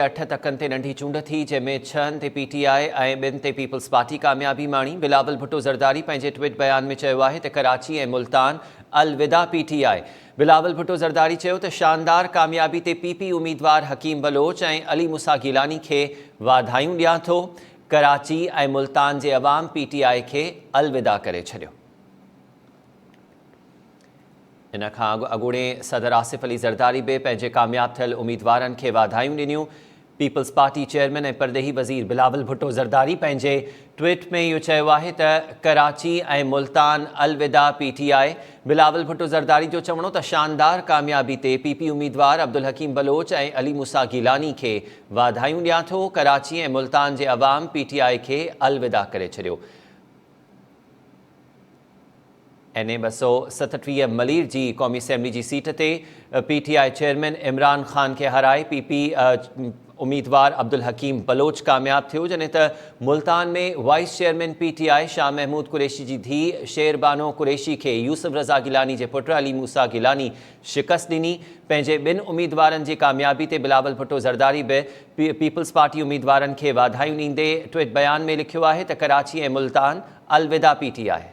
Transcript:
8 तकनि ते नंढी चूंड थी जंहिंमें 6 ते पीटीआई ऐं 2 ते पीपल्स पार्टी कामयाबी माणी। बिलावल भुट्टो ज़रदारी पंहिंजे ट्वीट बयान में चयो आहे त कराची ऐं मुल्तान अलविदा पीटीआई। बिलावल भुट्टो ज़रदारी चयो त शानदार कामयाबी ते पीपी उम्मीदवार हकीम बलोच ऐं अली मूसा गिलानी खे वाधायूं ॾियां थो। कराची ऐं मुल्तान जे अवाम पीटीआई खे अलविदा करे छॾियो। इन खां अॻूणे सदर आसिफ अली ज़रदारी बि पंहिंजे कामयाब थियल उम्मीदवारनि खे वाधायूं ॾिनियूं। पीपल्स पार्टी चेयरमैन ऐं परदेही वज़ीर बिलावल भुट्टो ज़रदारी पंहिंजे ट्वीट में इहो चयो आहे त कराची ऐं मुल्तान अलविदा पीटीआई। बिलावल भुट्टो ज़रदारी जो चवणो त शानदार कामयाबी ते पीपी उम्मीदवार अब्दुल हकीम बलोच ऐं अली मूसा गिलानी खे वाधायूं ॾियां थो। कराची ऐं मुल्तान जे अवाम पीटीआई खे अलविदा करे छॾियो। NA 237 मलीर जी क़ौमी असेंबली जी सीट ते पीटीआई चेयरमैन इमरान ख़ान खे हाराए पीपी उम्मीदवार अब्दुल हकीम बलोच कामयाब थियो, जॾहिं त मुल्तान में vice chairman PTI Shah Mahmood Qureshi जी धीउ शेरबानो कुरैशी खे यूसुफ रज़ा गिलानी जे पुट अली मूसा गिलानी शिकस्त ॾिनी। पंहिंजे 2 उम्मीदवारनि जी कामयाबी ते बिलावल भुट्टो ज़रदारी बि पीपल्स पार्टी उम्मीदवारनि खे वाधायूं ॾींदे ट्वीट बयान में लिखियो आहे त कराची ऐं मुल्तान अलविदा पीटीआई।